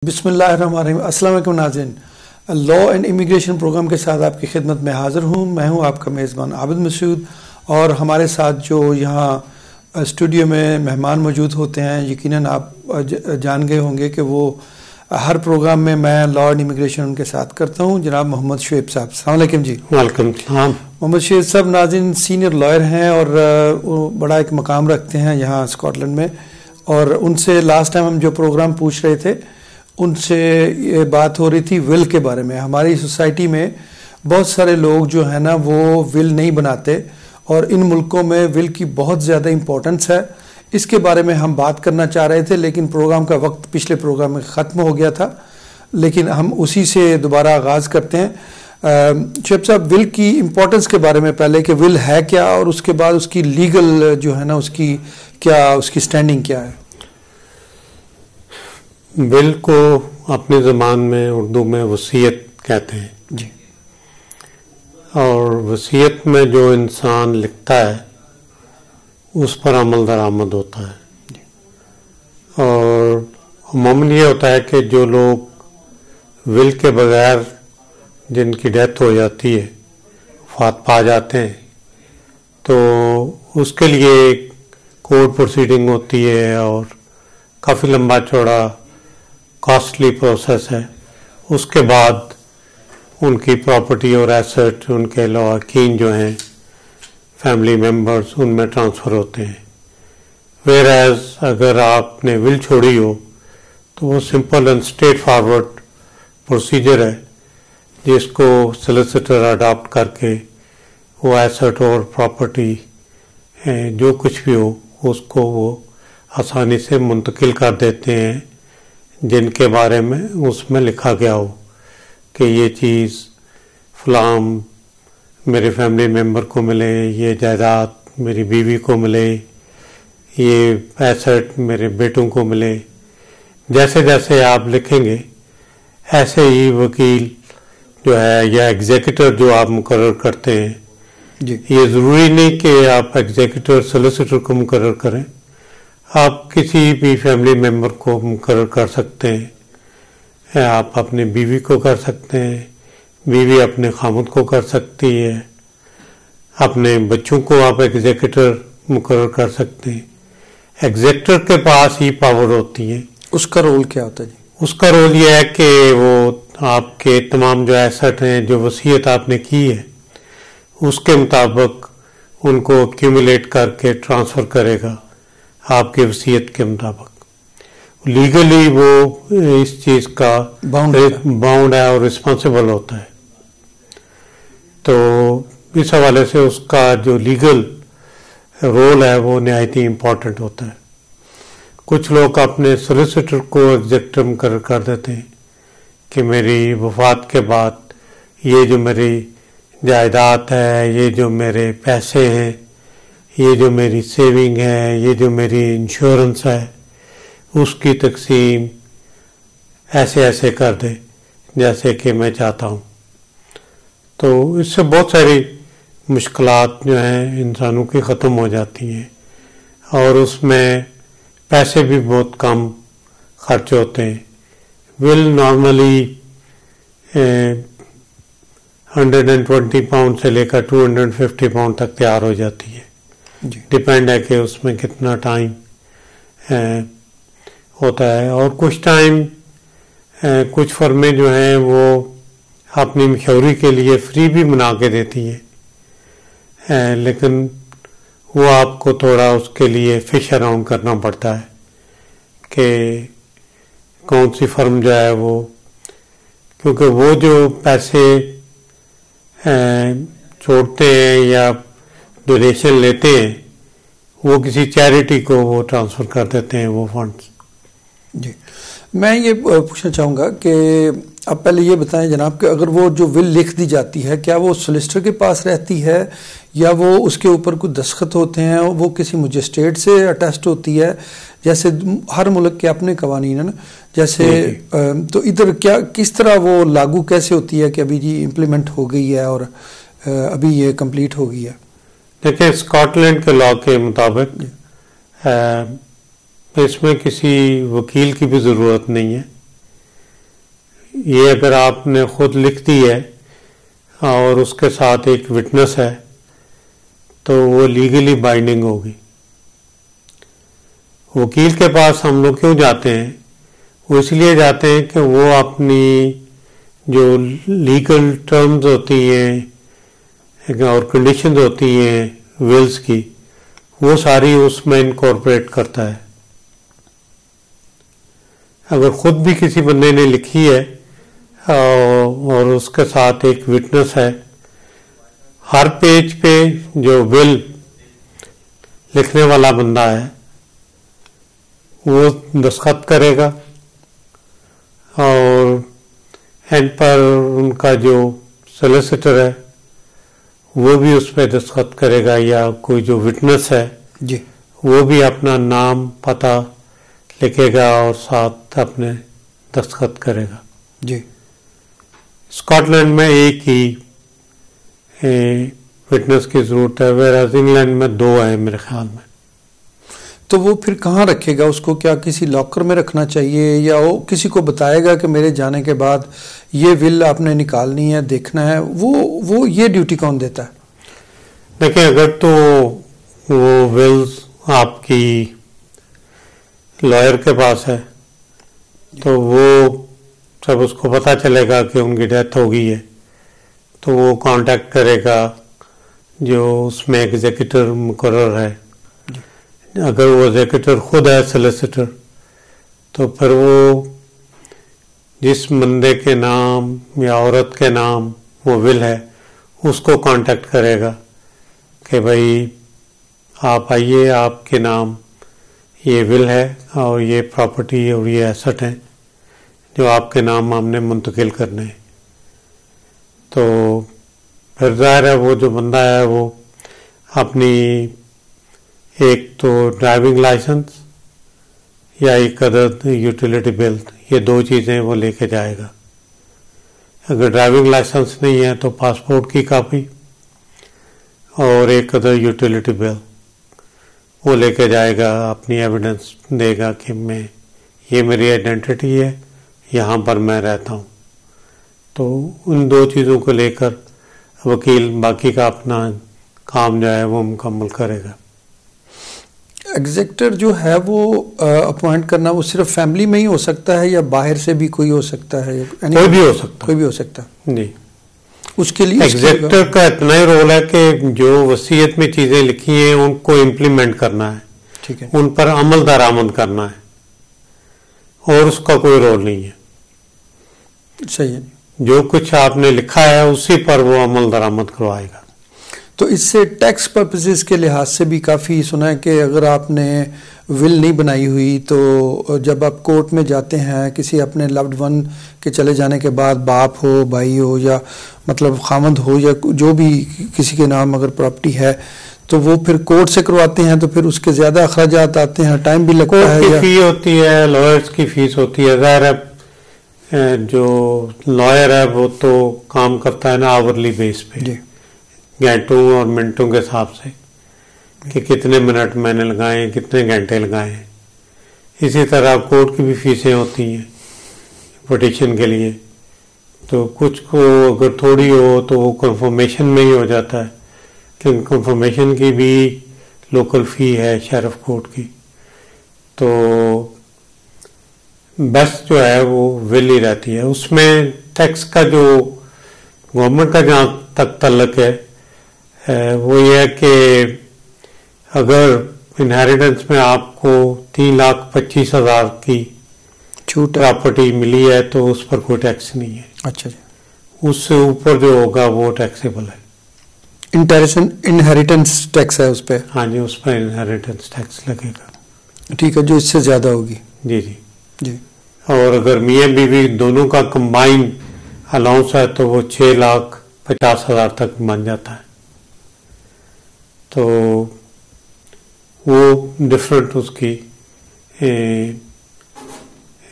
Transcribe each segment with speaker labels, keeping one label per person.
Speaker 1: بسم اللہ الرحمن الرحیم۔ السلام علیکم ناظرین، لا اینڈ امیگریشن پروگرام کے ساتھ آپ کی خدمت میں حاضر ہوں۔ میں ہوں آپ کا میزبان عابد مسعود، اور ہمارے ساتھ جو یہاں اسٹوڈیو میں مہمان موجود ہوتے ہیں، یقیناً آپ جان گئے ہوں گے کہ وہ ہر پروگرام میں لا اینڈ امیگریشن ان کے ساتھ کرتا ہوں۔ جناب محمد شعیب صاحب، السلام علیکم جی۔
Speaker 2: وعلیکم السلام۔
Speaker 1: محمد شعیب صاحب ناظرین سینئر لائر ہیں اور وہ بڑا ایک مقام رکھتے ہیں یہاں اسکاٹ لینڈ میں، اور ان سے لاسٹ ٹائم ہم جو پروگرام پوچھ رہے تھے ان سے یہ بات ہو رہی تھی ول کے بارے میں۔ ہماری سوسائٹی میں بہت سارے لوگ جو ہیں نا وہ ول نہیں بناتے، اور ان ملکوں میں ول کی بہت زیادہ امپورٹنس ہے۔ اس کے بارے میں ہم بات کرنا چاہ رہے تھے، لیکن پروگرام کا وقت پچھلے پروگرام میں ختم ہو گیا تھا، لیکن ہم اسی سے دوبارہ آغاز کرتے ہیں۔ شعیب صاحب، ول کی امپورٹنس کے بارے میں پہلے کہ ول ہے کیا، اور اس کے بعد اس کی لیگل جو ہے نا اس کی سٹینڈنگ کیا ہے؟
Speaker 2: ول کو اپنی زبان میں اردو میں وصیت کہتے ہیں
Speaker 1: جی۔
Speaker 2: اور وصیت میں جو انسان لکھتا ہے اس پر عمل درآمد ہوتا ہے۔ اور عموماً یہ ہوتا ہے کہ جو لوگ ول کے بغیر جن کی ڈیتھ ہو جاتی ہے، وفات پا جاتے ہیں، تو اس کے لیے کورٹ پروسیڈنگ ہوتی ہے اور کافی لمبا چوڑا کاسٹلی پروسیس ہے۔ اس کے بعد ان کی پراپرٹی اور ایسٹ ان کے لواحقین جو ہیں فیملی ممبرز ان میں ٹرانسفر ہوتے ہیں۔ ویئر ایز اگر آپ نے ول چھوڑی ہو تو وہ simple and straight forward procedure ہے جس کو سلیسیٹر اڈاپٹ کر کے وہ ایسٹ اور پراپرٹی جو کچھ بھی ہو اس کو وہ آسانی سے منتقل کر دیتے ہیں، جن کے بارے میں اس میں لکھا گیا ہو کہ یہ چیز فلاں میرے فیملی ممبر کو ملے، یہ جائیداد میری بیوی کو ملے، یہ ایسٹ میرے بیٹوں کو ملے۔ جیسے جیسے آپ لکھیں گے ایسے ہی وکیل جو ہے یا ایگزیکٹر جو آپ مقرر کرتے ہیں
Speaker 1: جی،
Speaker 2: یہ ضروری نہیں کہ آپ ایگزیکٹر سولیسیٹر کو مقرر کریں، آپ کسی بھی فیملی ممبر کو مقرر کر سکتے ہیں۔ آپ اپنے بیوی کو کر سکتے ہیں، بیوی اپنے خامد کو کر سکتی ہے، اپنے بچوں کو آپ ایگزیکٹر مقرر کر سکتے ہیں۔ ایگزیکٹر کے پاس ہی پاور ہوتی ہے۔
Speaker 1: اس کا رول کیا ہوتا ہے جی؟
Speaker 2: اس کا رول یہ ہے کہ وہ آپ کے تمام جو ایسٹ ہیں، جو وصیت آپ نے کی ہے، اس کے مطابق ان کو ایکیومولیٹ کر کے ٹرانسفر کرے گا آپ کی وصیت کے مطابق۔ لیگلی وہ اس چیز کا باؤنڈ ہے اور رسپانسبل ہوتا ہے۔ تو اس حوالے سے اس کا جو لیگل رول ہے وہ نہایت ہی امپورٹنٹ ہوتا ہے۔ کچھ لوگ اپنے سولیسیٹر کو ایگزیکٹر مقرر کر دیتے ہیں کہ میری وفات کے بعد یہ جو میری جائیداد ہے، یہ جو میرے پیسے ہیں، یہ جو میری سیونگ ہے، یہ جو میری انشورنس ہے، اس کی تقسیم ایسے ایسے کر دے جیسے کہ میں چاہتا ہوں۔ تو اس سے بہت ساری مشکلات جو ہیں انسانوں کی ختم ہو جاتی ہیں، اور اس میں پیسے بھی بہت کم خرچ ہوتے ہیں۔ ول نارملی 120 پاؤنڈ سے لے کر 250 پاؤنڈ تک تیار ہو جاتی ہے۔ ڈیپینڈ ہے کہ اس میں کتنا ٹائم ہوتا ہے، اور کچھ ٹائم کچھ فرمیں جو ہیں وہ اپنی مشاوری کے لیے فری بھی بنا کے دیتی ہیں، لیکن وہ آپ کو تھوڑا اس کے لیے فش اراؤنڈ کرنا پڑتا ہے کہ کون سی فرم جو ہے وہ، کیونکہ وہ جو پیسے چھوڑتے ہیں یا ڈونیشن لیتے ہیں وہ کسی چیریٹی کو وہ ٹرانسفر کر دیتے ہیں وہ فنڈز۔
Speaker 1: جی، میں یہ پوچھنا چاہوں گا کہ اب پہلے یہ بتائیں جناب کہ اگر وہ جو ول لکھ دی جاتی ہے کیا وہ سولیسیٹر کے پاس رہتی ہے، یا وہ اس کے اوپر کوئی دستخط ہوتے ہیں، وہ کسی مجسٹریٹ سے اٹیسٹ ہوتی ہے؟ جیسے ہر ملک کے اپنے قوانین ہیں نا، جیسے تو ادھر کیا کس طرح وہ لاگو کیسے ہوتی ہے کہ ابھی جی امپلیمنٹ ہو گئی ہے اور ابھی یہ کمپلیٹ ہو گئی ہے؟
Speaker 2: دیکھیں، اسکاٹ لینڈ کے لا کے مطابق اس میں کسی وکیل کی بھی ضرورت نہیں ہے، یہ اگر آپ نے خود لکھ دی ہے اور اس کے ساتھ ایک وٹنس ہے تو وہ لیگلی بائنڈنگ ہوگی. وکیل کے پاس ہم لوگ کیوں جاتے ہیں؟ وہ اس لیے جاتے ہیں کہ وہ اپنی جو لیگل ٹرمز ہوتی ہیں اور کنڈیشنز ہوتی ہیں ولز کی، وہ ساری اس میں انکارپوریٹ کرتا ہے. اگر خود بھی کسی بندے نے لکھی ہے اور اس کے ساتھ ایک وٹنس ہے، ہر پیج پہ جو ول لکھنے والا بندہ ہے وہ دستخط کرے گا، اور اینڈ پر ان کا جو سولیسیٹر ہے وہ بھی اس پہ دستخط کرے گا، یا کوئی جو وٹنس ہے
Speaker 1: جی
Speaker 2: وہ بھی اپنا نام پتہ لکھے گا اور ساتھ اپنے دستخط کرے گا.
Speaker 1: جی
Speaker 2: اسکاٹ لینڈ میں ایک ہی وٹنس کی ضرورت ہے، ویراز انگلینڈ میں 2 ہیں میرے خیال میں.
Speaker 1: تو وہ پھر کہاں رکھے گا؟ اس کو کیا کسی لاکر میں رکھنا چاہیے، یا وہ کسی کو بتائے گا کہ میرے جانے کے بعد یہ ول آپ نے نکالنی ہے، دیکھنا ہے؟ وہ یہ ڈیوٹی کون دیتا ہے؟
Speaker 2: دیکھیں، اگر تو وہ ولز آپ کی لائر کے پاس ہے تو وہ جب اس کو پتہ چلے گا کہ ان کی ڈیتھ ہو گئی ہے تو وہ کانٹیکٹ کرے گا جو اس میں ایگزیکٹر مقرر ہے. اگر وہ ایگزیکٹر خود ہے سولیسیٹر تو پھر وہ جس بندے کے نام یا عورت کے نام وہ ول ہے اس کو کانٹیکٹ کرے گا کہ بھائی آپ آئیے، آپ کے نام یہ ول ہے اور یہ پراپرٹی اور یہ ایسٹ ہیں جو آپ کے نام ہم نے منتقل کرنے ہیں. تو پھر ظاہر ہے وہ جو بندہ ہے وہ اپنی ایک تو ڈرائیونگ لائسنس یا ایک عدد یوٹیلیٹی بل، یہ 2 چیزیں وہ لے کے جائے گا. اگر ڈرائیونگ لائسنس نہیں ہے تو پاسپورٹ کی کاپی اور ایک عدد یوٹیلیٹی بل وہ لے کے جائے گا، اپنی ایویڈنس دے گا کہ یہ میری آئیڈینٹی ہے، یہاں پر میں رہتا ہوں. تو ان 2 چیزوں کو لے کر وکیل باقی کا اپنا کام جو ہے وہ مکمل کرے گا.
Speaker 1: ایگزیکٹر جو ہے وہ اپوائنٹ کرنا وہ صرف فیملی میں ہی ہو سکتا ہے یا باہر سے بھی کوئی ہو سکتا ہے؟
Speaker 2: کوئی بھی ہو سکتا،
Speaker 1: کوئی بھی ہو سکتا
Speaker 2: جی.
Speaker 1: اس کے لیے
Speaker 2: ایگزیکٹر کا اتنا ہی رول ہے کہ جو وصیت میں چیزیں لکھی ہیں ان کو امپلیمنٹ کرنا ہے،
Speaker 1: ٹھیک ہے،
Speaker 2: ان پر عمل درآمد کرنا ہے، اور اس کا کوئی رول نہیں ہے.
Speaker 1: صحیح ہے.
Speaker 2: جو کچھ آپ نے لکھا ہے اسی پر وہ عمل درآمد کروائے گا.
Speaker 1: تو اس سے ٹیکس پرپزز کے لحاظ سے بھی کافی سنا ہے کہ اگر آپ نے ول نہیں بنائی ہوئی تو جب آپ کورٹ میں جاتے ہیں کسی اپنے لوڈ ون کے چلے جانے کے بعد، باپ ہو، بھائی ہو، یا مطلب خامند ہو، یا جو بھی کسی کے نام اگر پراپرٹی ہے، تو وہ پھر کورٹ سے کرواتے ہیں تو پھر اس کے زیادہ اخراجات آتے ہیں، ٹائم بھی لگتا ہے.
Speaker 2: کورٹ کی فی ہوتی ہے، لائرز کی فیس ہوتی ہے. ظاہر ہے جو لائر ہے وہ تو کام کرتا ہے نا آورلی بیس پہ،
Speaker 1: جی،
Speaker 2: گھنٹوں اور منٹوں کے حساب سے کہ کتنے منٹ میں نے لگائے، کتنے گھنٹے لگائے. اسی طرح کورٹ کی بھی فیسیں ہوتی ہیں پٹیشن کے لیے. تو کچھ کو اگر تھوڑی ہو تو وہ کنفرمیشن میں ہی ہو جاتا ہے، کیونکہ کنفرمیشن کی بھی لوکل فی ہے شیرف کورٹ کی. تو بیسٹ جو ہے وہ ول ہی رہتی ہے. اس میں ٹیکس کا جو گورنمنٹ کا جہاں تک تعلق ہے وہ یہ ہے کہ اگر انہیریٹنس میں آپ کو 3,25,000 کی
Speaker 1: چھوٹ
Speaker 2: پراپرٹی ملی ہے تو اس پر کوئی ٹیکس نہیں ہے.
Speaker 1: اچھا جی.
Speaker 2: اس سے اوپر جو ہوگا وہ ٹیکسیبل ہے.
Speaker 1: انہیریٹنس ٹیکس ہے اس پہ؟
Speaker 2: ہاں جی، اس پر انہیریٹنس ٹیکس لگے گا.
Speaker 1: ٹھیک ہے، جو اس سے زیادہ ہوگی.
Speaker 2: جی جی
Speaker 1: جی.
Speaker 2: اور اگر میاں بیوی دونوں کا کمبائن الاؤنس ہے تو وہ 6,50,000 تک بن جاتا ہے. تو وہ ڈفرنٹ اس کی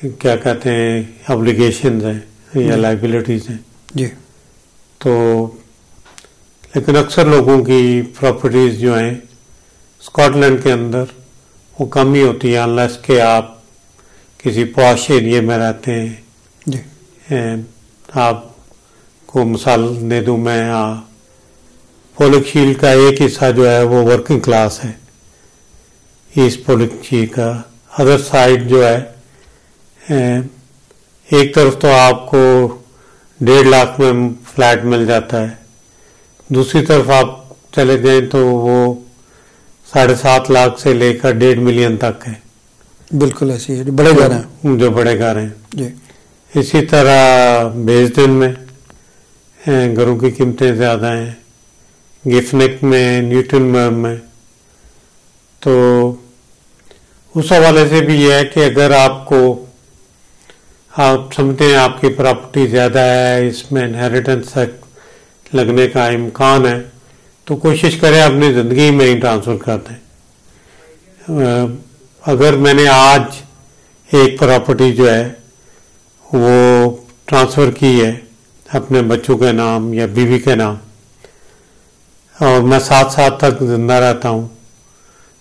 Speaker 2: کیا کہتے ہیں ابلیگیشنز ہیں یا لائبلٹیز ہیں.
Speaker 1: جی.
Speaker 2: تو لیکن اکثر لوگوں کی پراپرٹیز جو ہیں اسکاٹ لینڈ کے اندر وہ کم ہی ہوتی ہیں، انلیس کہ آپ کسی پاش ایریے میں رہتے ہیں،
Speaker 1: جی،
Speaker 2: آپ کو مثال دے دوں میں، پولک شیلڈ کا ایک حصہ جو ہے وہ ورکنگ کلاس ہے، ایسٹ پولک شیلڈ کا. ادر سائڈ جو ہے ایک طرف تو آپ کو 1.5 لاکھ میں فلیٹ مل جاتا ہے، دوسری طرف آپ چلے جائیں تو وہ 7.5 لاکھ سے لے کر 1.5 ملین تک ہے.
Speaker 1: بالکل ایسی ہے، بڑے گھر ہیں،
Speaker 2: جو بڑے گھر ہیں.
Speaker 1: جی.
Speaker 2: اسی طرح بیسڈن میں گھروں کی قیمتیں زیادہ ہیں، گفنک میں، نیوٹن میں. تو اس حوالے سے بھی یہ ہے کہ اگر آپ سمجھتے ہیں آپ کی پراپرٹی زیادہ ہے، اس میں انہیریٹنس لگنے کا امکان ہے، تو کوشش کریں اپنی زندگی میں ہی ٹرانسفر کر دیں. اگر میں نے آج ایک پراپرٹی جو ہے وہ ٹرانسفر کی ہے اپنے بچوں کے نام یا بیوی کے نام، اور میں 7 سال تک زندہ رہتا ہوں،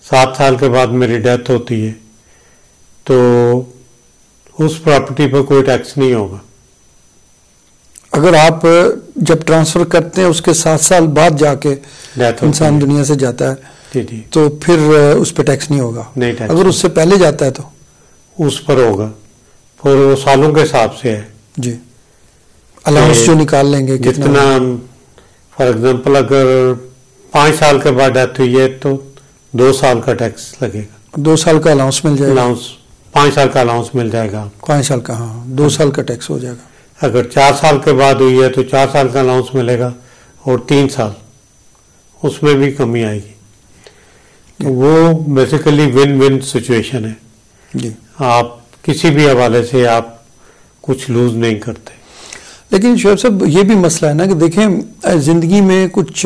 Speaker 2: 7 سال کے بعد میری ڈیتھ ہوتی ہے، تو اس پراپرٹی پر کوئی ٹیکس نہیں ہوگا.
Speaker 1: اگر آپ جب ٹرانسفر کرتے ہیں اس کے 7 سال بعد جا کے انسان دنیا سے جاتا ہے تو پھر اس پہ ٹیکس نہیں ہوگا. اگر اس سے پہلے جاتا ہے تو
Speaker 2: اس پر ہوگا، پھر وہ سالوں کے حساب سے ہے.
Speaker 1: جی. الاؤنس جو نکال لیں گے
Speaker 2: جتنا، فار ایگزامپل اگر 5 سال کے بعد ڈیتھ ہوئی ہے تو 2 سال کا ٹیکس لگے گا.
Speaker 1: 2 سال کا الاؤنس مل جائے گا.
Speaker 2: 5 سال کا الاؤنس مل جائے گا.
Speaker 1: 5 سال کا، ہاں 2 سال کا ٹیکس ہو جائے گا.
Speaker 2: اگر 4 سال کے بعد ہوئی ہے تو 4 سال کا الاؤنس ملے گا، اور 3 سال اس میں بھی کمی آئے گی. تو وہ بیسیکلی ون ون سچویشن ہے.
Speaker 1: جی.
Speaker 2: آپ کسی بھی حوالے سے آپ کچھ لوز نہیں کرتے.
Speaker 1: لیکن شعیب صاحب یہ بھی مسئلہ ہے نا کہ دیکھیں زندگی میں کچھ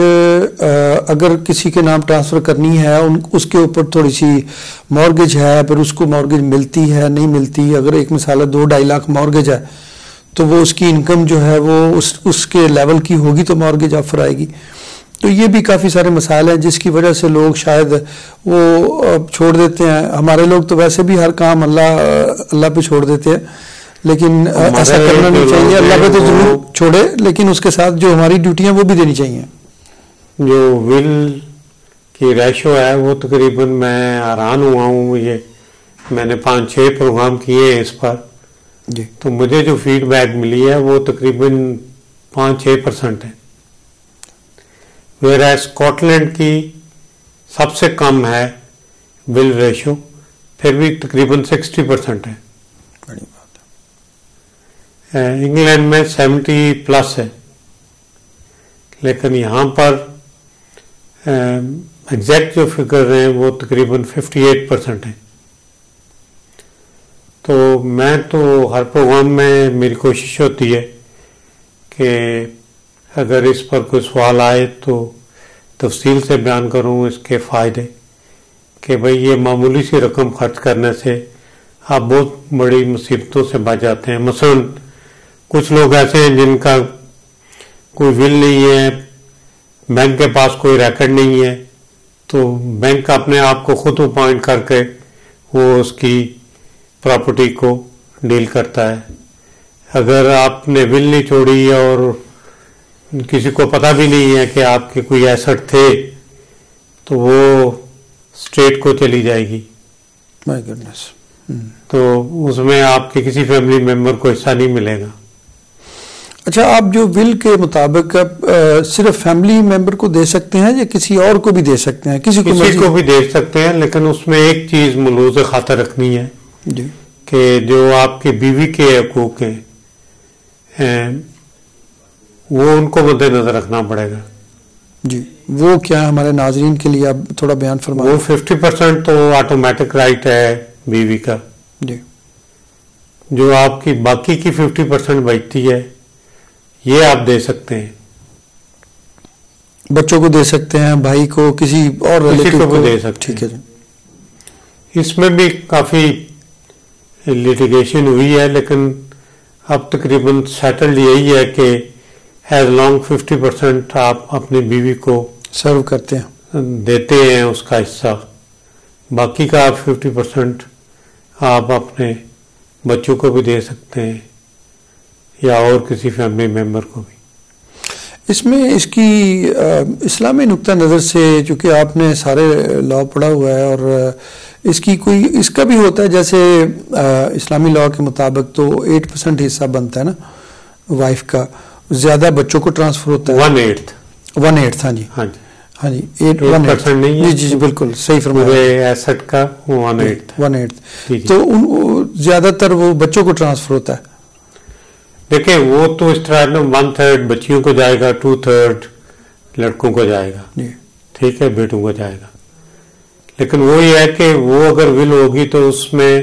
Speaker 1: اگر کسی کے نام ٹرانسفر کرنی ہے، اس کے اوپر تھوڑی سی مورگیج ہے، پھر اس کو مورگیج ملتی ہے نہیں ملتی. اگر ایک مثال ہے 2-2.5 لاکھ مورگیج ہے تو وہ اس کی انکم جو ہے وہ اس کے لیول کی ہوگی تو مورگیج آفر آئے گی. تو یہ بھی کافی سارے مسائل ہیں جس کی وجہ سے لوگ شاید وہ چھوڑ دیتے ہیں. ہمارے لوگ تو ویسے بھی ہر کام اللہ پہ چھوڑ دیتے ہیں، لیکن ایسا کرنا نہیں چاہیے. اللہ پہ تو ضرور چھوڑے، لیکن اس کے ساتھ جو ہماری ڈیوٹیاں وہ بھی دینی چاہیے.
Speaker 2: جو ول کی ریشو ہے وہ تقریباً میں حیران ہوا ہوں. یہ میں نے 5-6 پروگرام کیے ہیں اس پر
Speaker 1: جی.
Speaker 2: تو مجھے جو فیڈ بیک ملی ہے وہ تقریباً 5-6% ہے. ویئر اسکاٹ لینڈ کی سب سے کم ہے ول ریشو، پھر بھی تقریباً 60% ہے.
Speaker 1: بڑی بات
Speaker 2: ہے. انگلینڈ میں 70+ ہے، لیکن یہاں پر ایگزیکٹ جو فگر ہیں وہ تقریباً 58% ہیں. تو میں تو ہر پروگرام میں میری کوشش ہوتی ہے کہ اگر اس پر کوئی سوال آئے تو تفصیل سے بیان کروں اس کے فائدے، کہ بھئی یہ معمولی سی رقم خرچ کرنے سے آپ بہت بڑی مصیبتوں سے بچ جاتے ہیں. مثلا کچھ لوگ ایسے ہیں جن کا کوئی ول نہیں ہے، بینک کے پاس کوئی ریکارڈ نہیں ہے، تو بینک اپنے آپ کو خود اپوائنٹ کر کے وہ اس کی پراپرٹی کو ڈیل کرتا ہے. اگر آپ نے ول نہیں چھوڑی اور کسی کو پتہ بھی نہیں ہے کہ آپ کے کوئی ایسٹ تھے تو وہ اسٹیٹ کو چلی جائے گی.
Speaker 1: مائی گڈنس.
Speaker 2: تو اس میں آپ کے کسی فیملی ممبر کو حصہ نہیں ملے گا.
Speaker 1: اچھا، آپ جو ول کے مطابق صرف فیملی ممبر کو دے سکتے ہیں یا کسی اور کو بھی دے سکتے ہیں؟ کسی
Speaker 2: کو بھی دے سکتے ہیں، لیکن اس میں ایک چیز ملحوظ خاطر رکھنی ہے
Speaker 1: جی،
Speaker 2: کہ جو آپ کے بیوی کے حقوق ہیں وہ ان کو مد نظر رکھنا پڑے گا.
Speaker 1: جی. وہ کیا ہے ہمارے ناظرین کے لیے آپ تھوڑا بیان فرمائیں.
Speaker 2: وہ 50% تو آٹومیٹک رائٹ ہے بیوی کا.
Speaker 1: جی.
Speaker 2: جو آپ کی باقی کی 50% بچتی ہے یہ آپ دے سکتے ہیں.
Speaker 1: بچوں کو دے سکتے ہیں، بھائی کو، کسی اور
Speaker 2: ریلیٹیو کو دے سکتے ہیں.
Speaker 1: ٹھیک ہے جی.
Speaker 2: اس میں بھی کافی لیٹیگیشن ہوئی ہے، لیکن اب تقریباً سیٹلڈ یہی ہے کہ ایز لانگ 50% آپ اپنی بیوی کو
Speaker 1: سرو کرتے ہیں،
Speaker 2: دیتے ہیں اس کا حصہ، باقی کا آپ 50% آپ اپنے بچوں کو بھی دے سکتے ہیں یا اور کسی فیملی ممبر کو بھی.
Speaker 1: اس میں اس کی اسلامی نقطہ نظر سے چونکہ آپ نے سارے لا پڑھا ہوا ہے اور اس کی کوئی اس کا بھی ہوتا ہے جیسے اسلامی لا کے مطابق تو 8% حصہ بنتا ہے نا وائف کا, زیادہ بچوں کو ٹرانسفر ہوتا ہے 1/8. ہاں جی
Speaker 2: ہاں جی
Speaker 1: ہاں جی 8% نہیں ہے. جی جی بالکل صحیح فرمایا,
Speaker 2: ایسٹ کا
Speaker 1: 1/8 تو زیادہ تر وہ بچوں کو ٹرانسفر ہوتا ہے.
Speaker 2: دیکھیں وہ تو اس طرح نا 1/3 بچیوں کو جائے گا, 2/3 لڑکوں کو جائے گا, ٹھیک ہے, بیٹوں کو جائے گا. لیکن وہ یہ ہے کہ وہ اگر ول ہوگی تو اس میں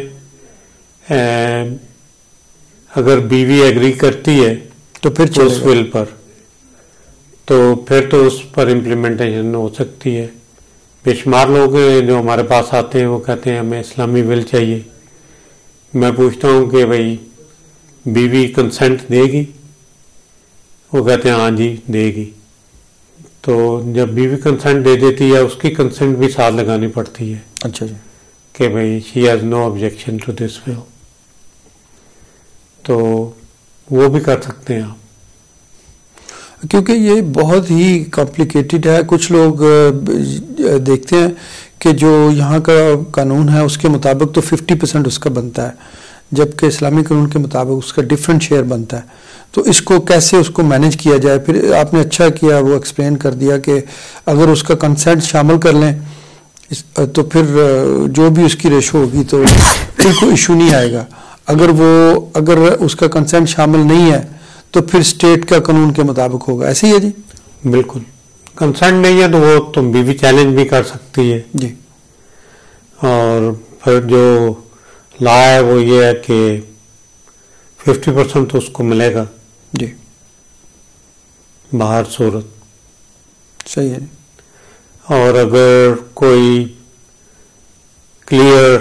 Speaker 2: اگر بیوی ایگری کرتی ہے
Speaker 1: تو پھر
Speaker 2: اس ول پر تو پھر تو اس پر امپلیمنٹیشن ہو سکتی ہے. بے شمار لوگ جو ہمارے پاس آتے ہیں وہ کہتے ہیں ہمیں اسلامی ول چاہیے. میں پوچھتا ہوں کہ بھائی بیوی کنسنٹ دے گی؟ وہ کہتے ہیں ہاں جی دے گی. تو جب بیوی کنسنٹ دے دیتی ہے اس کی کنسنٹ بھی ساتھ لگانی پڑتی ہے.
Speaker 1: اچھا جی,
Speaker 2: کہ بھائی she has no objection to this will. تو وہ بھی کر سکتے ہیں آپ,
Speaker 1: کیونکہ یہ بہت ہی کمپلیکیٹڈ ہے. کچھ لوگ دیکھتے ہیں کہ جو یہاں کا قانون ہے اس کے مطابق تو 50% اس کا بنتا ہے, جبکہ اسلامی قانون کے مطابق اس کا ڈفرینٹ شیئر بنتا ہے. تو اس کو کیسے اس کو مینیج کیا جائے؟ پھر آپ نے اچھا کیا وہ ایکسپلین کر دیا کہ اگر اس کا کنسنٹ شامل کر لیں تو پھر جو بھی اس کی ریشو ہوگی تو پھر کوئی ایشو نہیں آئے گا. اگر اس کا کنسنٹ شامل نہیں ہے تو پھر اسٹیٹ کا قانون کے مطابق ہوگا. ایسے ہی ہے جی؟
Speaker 2: بالکل. کنسنٹ نہیں ہے تو وہ تم بیوی چیلنج بھی کر سکتی ہے
Speaker 1: جی.
Speaker 2: اور پھر جو لا ہے وہ یہ ہے کہ 50% تو اس کو ملے گا
Speaker 1: جی
Speaker 2: باہر صورت.
Speaker 1: صحیح ہے.
Speaker 2: اور اگر کوئی کلیئر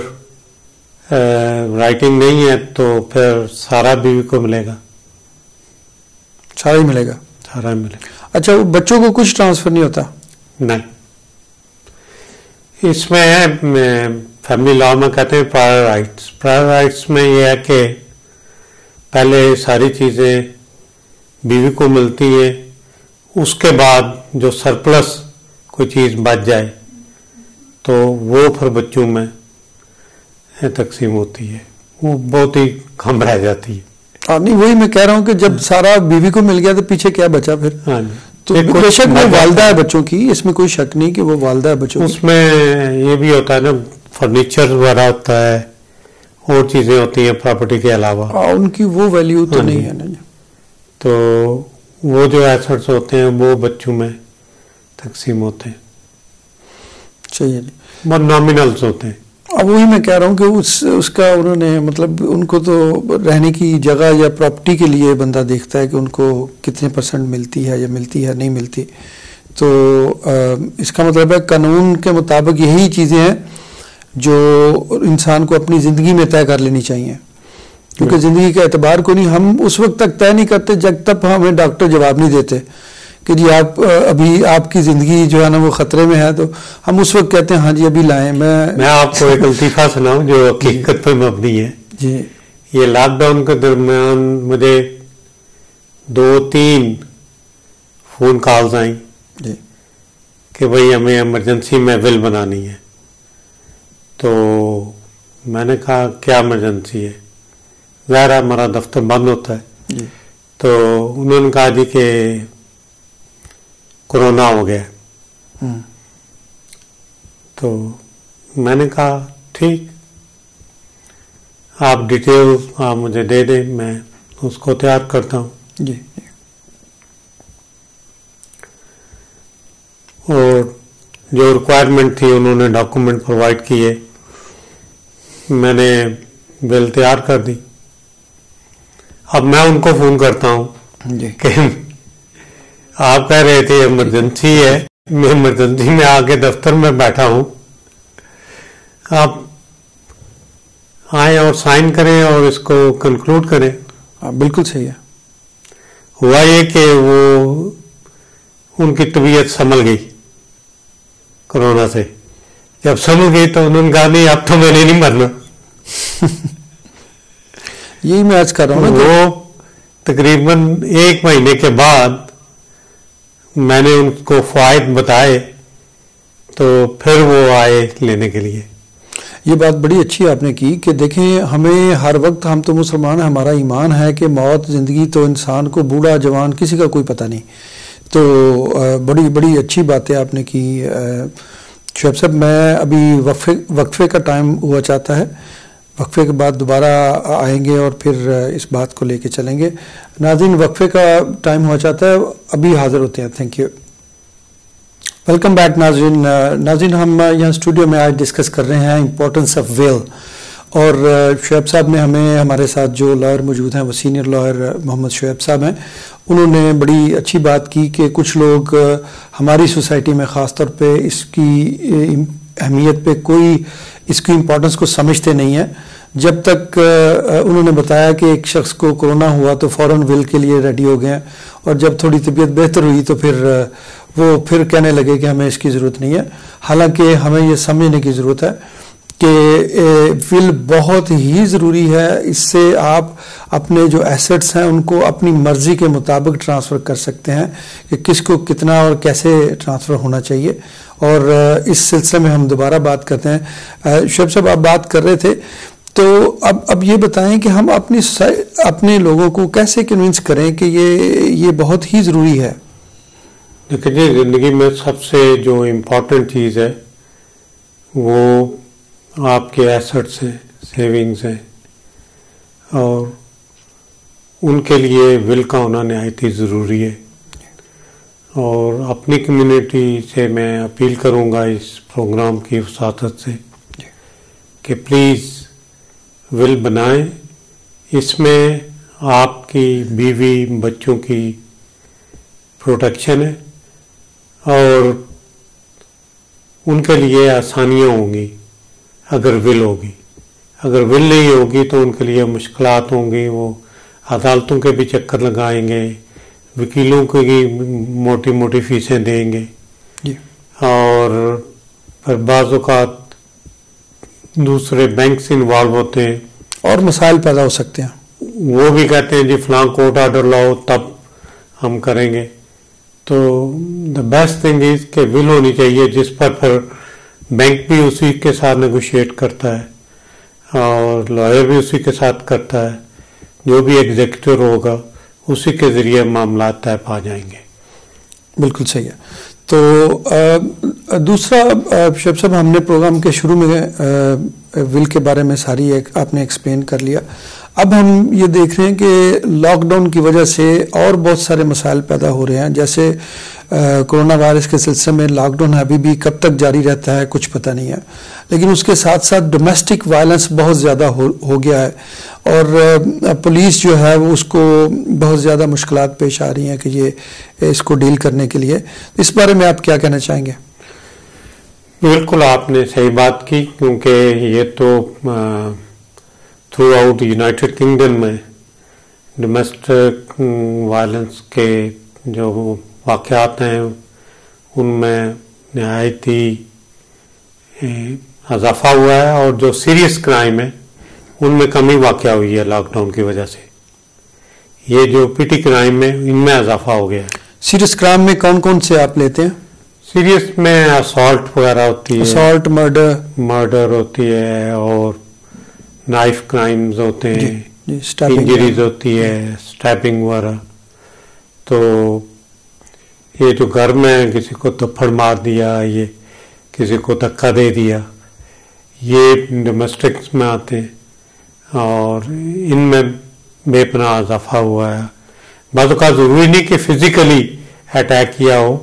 Speaker 2: رائٹنگ نہیں ہے تو پھر سارا بیوی کو ملے گا.
Speaker 1: سارا ہی ملے گا.
Speaker 2: سارا ہی ملے گا.
Speaker 1: اچھا وہ بچوں کو کچھ ٹرانسفر نہیں ہوتا؟
Speaker 2: نہیں. اس میں فیملی لا میں کہتے ہیں پرائر رائٹس. پرائر رائٹس میں یہ ہے کہ پہلے ساری چیزیں بیوی کو ملتی ہیں, اس کے بعد جو سرپلس کوئی چیز بچ جائے تو وہ پھر بچوں میں تقسیم ہوتی ہے. وہ بہت ہی کم رہ جاتی ہے.
Speaker 1: نہیں وہی میں کہہ رہا ہوں کہ جب سارا بیوی کو مل گیا تو پیچھے کیا بچا پھر؟
Speaker 2: ہاں جی.
Speaker 1: تو بے شک وہ والدہ ہے بچوں کی, اس میں کوئی شک نہیں کہ وہ والدہ ہے بچوں کی.
Speaker 2: اس میں یہ بھی ہوتا ہے نا فرنیچر وغیرہ ہوتا ہے, اور چیزیں ہوتی ہیں پراپرٹی کے علاوہ,
Speaker 1: ان کی وہ ویلیو تو نہیں ہے نا.
Speaker 2: تو وہ جو ایسٹس ہوتے ہیں وہ بچوں میں تقسیم ہوتے ہیں.
Speaker 1: صحیح ہے جی.
Speaker 2: بہت نامنلز ہوتے ہیں.
Speaker 1: اب وہی میں کہہ رہا ہوں کہ اس کا انہوں نے مطلب ان کو تو رہنے کی جگہ یا پراپرٹی کے لیے بندہ دیکھتا ہے کہ ان کو کتنے % ملتی ہے یا ملتی ہے نہیں ملتی. تو اس کا مطلب ہے قانون کے مطابق یہی چیزیں ہیں جو انسان کو اپنی زندگی میں طے کر لینی چاہیے, کیونکہ زندگی کا اعتبار کو نہیں ہم اس وقت تک طے نہیں کرتے جب تک ہمیں ڈاکٹر جواب نہیں دیتے کہ جی آپ ابھی آپ کی زندگی جو ہے نا وہ خطرے میں ہے, تو ہم اس وقت کہتے ہیں ہاں جی ابھی لائیں.
Speaker 2: میں آپ کو ایک لطیفہ سناؤں جو حقیقت پر مبنی ہے.
Speaker 1: جی.
Speaker 2: یہ لاک ڈاؤن کے درمیان مجھے 2-3 فون کالز آئیں
Speaker 1: جی
Speaker 2: کہ بھئی ہمیں ایمرجنسی میں ول بنانی ہے. تو میں نے کہا کیا ایمرجنسی ہے؟ ظاہر ہمارا دفتر بند ہوتا ہے.
Speaker 1: جی.
Speaker 2: تو انہوں نے کہا جی کہ کورونا ہو گیا. تو میں نے کہا ٹھیک, آپ ڈیٹیل آپ مجھے دے دیں, میں اس کو تیار کرتا ہوں.
Speaker 1: جی.
Speaker 2: اور جو ریکوائرمنٹ تھی انہوں نے ڈاکومنٹ پرووائڈ کیے, میں نے بل تیار کر دی. اب میں ان کو فون کرتا ہوں کہ آپ کہہ رہے تھے ایمرجنسی ہے, میں ایمرجنسی میں آ کے دفتر میں بیٹھا ہوں, آپ آئیں اور سائن کریں اور اس کو کنکلوڈ کریں.
Speaker 1: بالکل صحیح ہے.
Speaker 2: ہوا یہ کہ وہ ان کی طبیعت سنبھل گئی کورونا سے. جب سنبھل گئی تو انہوں نے کہا نہیں اب تو میں نے نہیں مرنا.
Speaker 1: یہی میں آج کر رہا ہوں.
Speaker 2: وہ تقریباً 1 مہینے کے بعد میں نے ان کو فوائد بتائے تو پھر وہ آئے لینے کے لیے.
Speaker 1: یہ بات بڑی اچھی آپ نے کی کہ دیکھیں ہمیں ہر وقت، ہم تو مسلمان ہیں، ہمارا ایمان ہے کہ موت زندگی تو انسان کو بوڑھا جوان کسی کا کوئی پتہ نہیں. تو بڑی بڑی اچھی باتیں آپ نے کی. شعیب صاحب میں ابھی وقفے کا ٹائم ہوا چاہتا ہے، وقفے کے بعد دوبارہ آئیں گے اور پھر اس بات کو لے کے چلیں گے. ناظرین وقفے کا ٹائم ہوا چاہتا ہے، ابھی حاضر ہوتے ہیں. Thank you. ویلکم بیک ناظرین ہم یہاں اسٹوڈیو میں آج ڈسکس کر رہے ہیں امپورٹنس آف ویل، اور شعیب صاحب نے ہمارے ساتھ جو لائر موجود ہیں وہ سینئر لائر محمد شعیب صاحب ہیں. انہوں نے بڑی اچھی بات کی کہ کچھ لوگ ہماری سوسائٹی میں خاص طور پہ اس کی اہمیت پہ کوئی اس کی امپورٹنس کو سمجھتے نہیں ہیں. جب تک انہوں نے بتایا کہ ایک شخص کو کرونا ہوا تو فوراً ول کے لیے ریڈی ہو گئے، اور جب تھوڑی طبیعت بہتر ہوئی تو پھر کہنے لگے کہ ہمیں اس کی ضرورت نہیں ہے. حالانکہ ہمیں یہ سمجھنے کی ضرورت ہے کہ ول بہت ہی ضروری ہے. اس سے آپ اپنے جو ایسٹس ہیں ان کو اپنی مرضی کے مطابق ٹرانسفر کر سکتے ہیں کہ کس کو کتنا اور کیسے ٹرانسفر ہونا چاہیے. اور اس سلسلے میں ہم دوبارہ بات کرتے ہیں. شعیب صاحب آپ بات کر رہے تھے، تو اب یہ بتائیں کہ ہم اپنے لوگوں کو کیسے کنونس کریں کہ یہ بہت ہی ضروری ہے.
Speaker 2: دیکھیں جی، زندگی میں سب سے جو امپورٹنٹ چیز ہے وہ آپ کے ایسٹس ہیں، سیونگز ہیں، اور ان کے لیے ول کا ہونا نہایت ہی ضروری ہے. اور اپنی کمیونٹی سے میں اپیل کروں گا اس پروگرام کی وساطت سے کہ پلیز ول بنائیں. اس میں آپ کی بیوی بچوں کی پروٹیکشن ہے اور ان کے لیے آسانیاں ہوں گی اگر ول ہوگی. اگر ول نہیں ہوگی تو ان کے لیے مشکلات ہوں گی. وہ عدالتوں کے بھی چکر لگائیں گے، وکیلوں کی موٹی موٹی فیسیں دیں گے، اور پھر بعض اوقات دوسرے بینکس انوالو ہوتے ہیں
Speaker 1: اور مسائل پیدا ہو سکتے ہیں.
Speaker 2: وہ بھی کہتے ہیں جی فلاں کورٹ آرڈر لاؤ تب ہم کریں گے. تو دا بیسٹ تھنگ از کہ ول ہونی چاہیے جس پر پھر بینک بھی اسی کے ساتھ نیگوشیٹ کرتا ہے اور لائر بھی اسی کے ساتھ کرتا ہے. جو بھی ایگزیکٹر ہوگا اسی کے ذریعے معاملات طے پا جائیں گے.
Speaker 1: بالکل صحیح ہے. تو دوسرا شعیب صاحب، ہم نے پروگرام کے شروع میں ول کے بارے میں ساری آپ نے ایکسپلین کر لیا. اب ہم یہ دیکھ رہے ہیں کہ لاک ڈاؤن کی وجہ سے اور بہت سارے مسائل پیدا ہو رہے ہیں. جیسے کرونا وائرس کے سلسلے میں لاک ڈاؤن ابھی بھی کب تک جاری رہتا ہے کچھ پتہ نہیں ہے، لیکن اس کے ساتھ ساتھ ڈومیسٹک وائلنس بہت زیادہ ہو گیا ہے، اور پولیس جو ہے وہ اس کو بہت زیادہ مشکلات پیش آ رہی ہیں کہ یہ اس کو ڈیل کرنے کے لیے. اس بارے میں آپ کیا کہنا چاہیں گے؟
Speaker 2: بالکل آپ نے صحیح بات کی، کیونکہ یہ تو تھرو آؤٹ یونائٹڈ کنگڈم میں ڈومیسٹک وائلنس کے جو واقعات ہیں ان میں نہایت ہی اضافہ ہوا ہے، اور جو سیریس کرائم ہے ان میں کمی واقع ہوئی ہے لاک ڈاؤن کی وجہ سے. یہ جو پیٹی کرائم ہے ان میں اضافہ ہو گیا ہے.
Speaker 1: سیریس کرائم میں کون کون سے آپ لیتے ہیں؟
Speaker 2: سیریس میں اسالٹ وغیرہ ہوتی ہے،
Speaker 1: اسالٹ، مرڈر
Speaker 2: ہوتی ہے، اور نائف کرائمز ہوتے ہیں، انجریز ہوتی ہے، اسٹیپنگ وغیرہ. تو یہ جو گھر میں کسی کو تھپڑ مار دیا، یہ کسی کو دھکا دے دیا، یہ ڈومیسٹکس میں آتے ہیں، اور ان میں بے پناہ اضافہ ہوا ہے. بعض اوقات ضروری نہیں کہ فزیکلی اٹیک کیا ہو،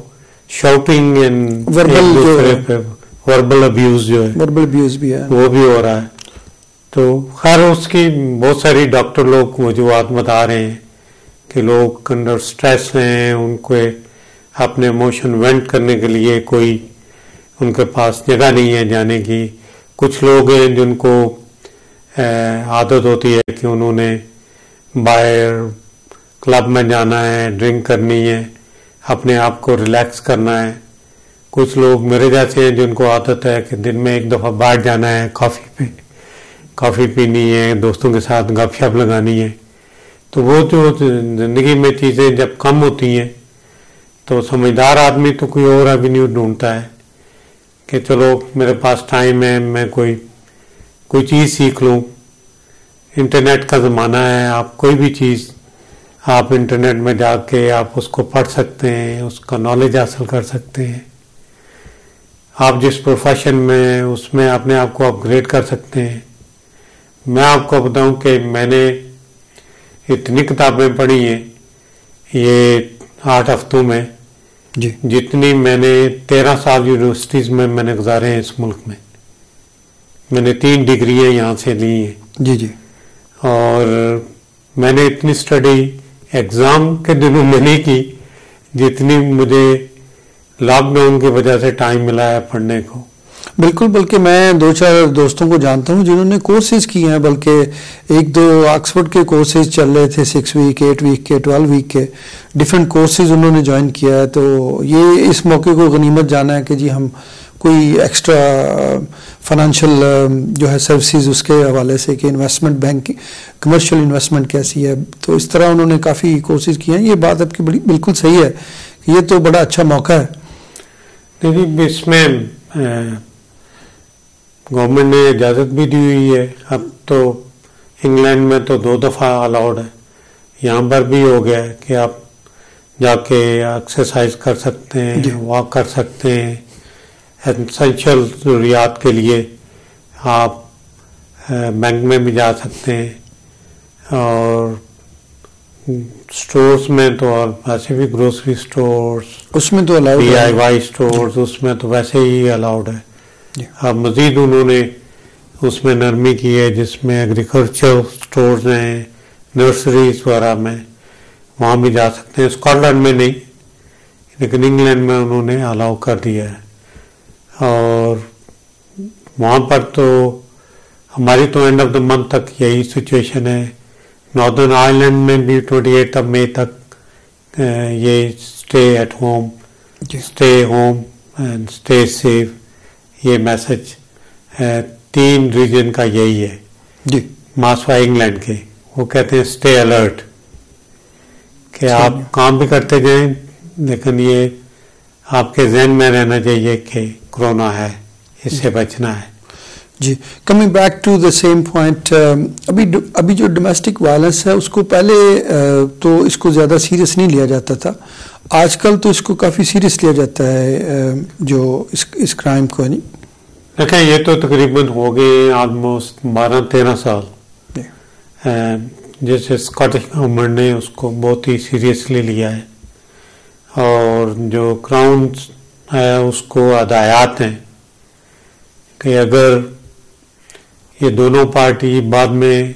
Speaker 2: شاؤٹنگ اینڈ وربل ابیوز جو ہے،
Speaker 1: وربل ابیوز بھی ہے،
Speaker 2: وہ بھی ہو رہا ہے. تو خیر اس کی بہت ساری ڈاکٹر لوگ وجوہات بتا رہے ہیں کہ لوگ انڈر سٹریس ہیں، ان کو اپنے ایموشن وینٹ کرنے کے لیے کوئی ان کے پاس جگہ نہیں ہے جانے کی. کچھ لوگ ہیں جن کو عادت ہوتی ہے کہ انہوں نے باہر کلب میں جانا ہے، ڈرنک کرنی ہے، اپنے آپ کو ریلیکس کرنا ہے. کچھ لوگ میرے جیسے ہیں جن کو عادت ہے کہ دن میں ایک دفعہ باہر جانا ہے، کافی پینی ہے، دوستوں کے ساتھ گپ شپ لگانی ہے. تو وہ جو زندگی میں چیزیں جب کم ہوتی ہیں تو سمجھدار آدمی تو کوئی اور ایونیو ڈھونڈتا ہے کہ چلو میرے پاس ٹائم ہے، میں کوئی چیز سیکھ لوں. انٹرنیٹ کا زمانہ ہے، آپ کوئی بھی چیز آپ انٹرنیٹ میں جا کے آپ اس کو پڑھ سکتے ہیں، اس کا نالج حاصل کر سکتے ہیں. آپ جس پروفیشن میں اس میں اپنے آپ کو اپ گریڈ کر سکتے ہیں. میں آپ کو بتاؤں کہ میں نے اتنی کتابیں پڑھی ہیں یہ 8 ہفتوں میں
Speaker 1: جی
Speaker 2: جتنی میں نے 13 سال یونیورسٹیز میں نے گزارے ہیں اس ملک میں. میں نے 3 ڈگریاں یہاں سے لی ہیں.
Speaker 1: جی جی.
Speaker 2: اور میں نے اتنی اسٹڈی ایگزام کے دنوں میں نہیں کی جتنی مجھے لاک ڈاؤن کی وجہ سے ٹائم ملا ہے پڑھنے کو.
Speaker 1: بالکل، بلکہ میں 2-4 دوستوں کو جانتا ہوں جنہوں نے کورسز کیے ہیں، بلکہ 1-2 آکسفورڈ کے کورسز چل رہے تھے، 6 ویک 8 ویک کے 12 ویک کے ڈفرینٹ کورسز انہوں نے جوائن کیا ہے. تو یہ اس موقع کو غنیمت جانا ہے کہ جی ہم کوئی ایکسٹرا فائنینشیل جو ہے سروسز اس کے حوالے سے کہ انویسٹمنٹ بینک کمرشل انویسٹمنٹ کیسی ہے، تو اس طرح انہوں نے کافی کورسز کیے ہیں. یہ بات آپ کی بالکل صحیح ہے، یہ تو بڑا اچھا موقع ہے.
Speaker 2: نہیں، اس میں گورنمنٹ نے اجازت بھی دی ہوئی ہے. اب تو انگلینڈ میں تو 2 دفعہ الاؤڈ ہے، یہاں پر بھی ہو گیا ہے کہ آپ جا کے ایکسرسائز کر سکتے ہیں، واک کر سکتے ہیں. اسینشل ضروریات کے لیے آپ بینک میں بھی جا سکتے ہیں، اور سٹورز میں تو اور ویسے بھی گروسری سٹورز
Speaker 1: اس میں تو allowed
Speaker 2: D I Y stores اس میں تو ویسے ہی الاؤڈ ہے. اب مزید انہوں نے اس میں نرمی کی ہے جس میں ایگریکلچر سٹورز ہیں، نرسریز وغیرہ میں وہاں بھی جا سکتے ہیں. اسکاٹ لینڈ میں نہیں، لیکن انگلینڈ میں انہوں نے الاؤ کر دیا ہے. اور وہاں پر تو ہماری تو اینڈ آف دا منتھ تک یہی سچویشن ہے. ناردرن آئرلینڈ میں بھی 28 مئی تک یہ stay at home, stay home and stay safe, یہ میسج 3 ریجن کا یہی ہے.
Speaker 1: جی
Speaker 2: ماسوا انگلینڈ کے وہ کہتے ہیں اسٹے الرٹ، کہ آپ کام بھی کرتے جائیں لیکن یہ آپ کے ذہن میں رہنا چاہیے کہ کرونا ہے، اس سے بچنا ہے.
Speaker 1: جی. Coming back to the same point, ابھی جو ڈومیسٹک وائلنس ہے اس کو پہلے تو اس کو زیادہ سیریس نہیں لیا جاتا تھا، آج کل تو اس کو کافی سیریس لیا جاتا ہے جو اس کرائم کو. نہیں
Speaker 2: دیکھیں، یہ تو تقریباً ہو گئے آلموسٹ 12-13 سال جیسے اسکاٹش گورنمنٹ نے اس کو بہت ہی سیریسلی لیا ہے، اور جو کراؤن ہے اس کو ہدایات ہیں کہ اگر یہ دونوں پارٹی بعد میں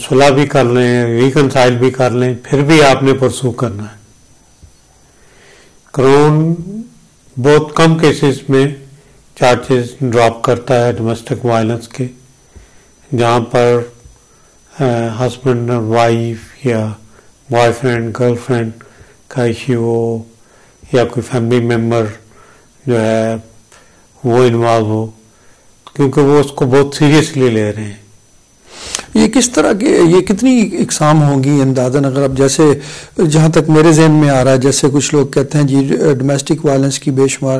Speaker 2: صلح بھی کر لیں، ریکنسائل بھی کر لیں، پھر بھی آپ نے پرسو کرنا ہے. کراؤن بہت کم کیسز میں چارجز ڈراپ کرتا ہے ڈومیسٹک وائلنس کے، جہاں پر ہسبینڈ اور وائف یا بوائے فرینڈ گرل فرینڈ کا ایشو ہو، یا کوئی فیملی ممبر جو ہے وہ انوالو ہو، کیونکہ وہ اس کو بہت سیریسلی لے رہے ہیں.
Speaker 1: یہ کس طرح کے، یہ کتنی اقسام ہوں گی اندازاً؟ اگر اب جیسے جہاں تک میرے ذہن میں آ رہا ہے، جیسے کچھ لوگ کہتے ہیں جی ڈومیسٹک وائلنس کی بے شمار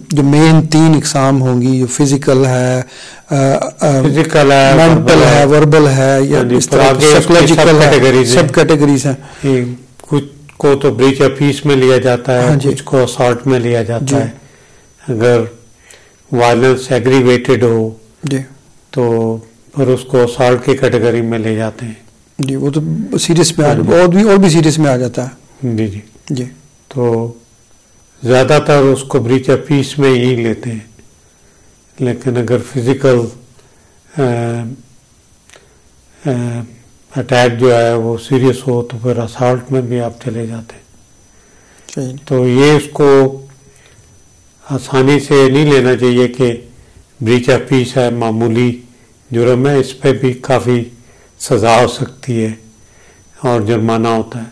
Speaker 1: جو مین 3 اقسام ہوں گی، جو فزیکل ہے، مینٹل ہے، وربل ہے، یا اس طرح سائیکولوجیکل ہے، سب کیٹیگریز ہیں.
Speaker 2: کچھ کو تو بریچ آف پیس میں لیا جاتا ہے، کچھ کو اسالٹ میں لیا جاتا ہے. اگر وائلنس ایگریویٹڈ ہو تو پھر اس کو اسالٹ کی کیٹیگری میں لے جاتے ہیں.
Speaker 1: جی وہ تو سیریس میں اور بھی سیریس میں آ جاتا ہے.
Speaker 2: جی جی جی. تو زیادہ تر اس کو بریچ آف پیس میں ہی لیتے ہیں، لیکن اگر فزیکل اٹیک جو ہے وہ سیریس ہو تو پھر اسالٹ میں بھی آپ چلے جاتے ہیں. تو یہ اس کو آسانی سے نہیں لینا چاہیے کہ بریچ آف پیس ہے، معمولی جرم ہے، اس پہ بھی کافی سزا ہو سکتی ہے اور جرمانہ ہوتا ہے،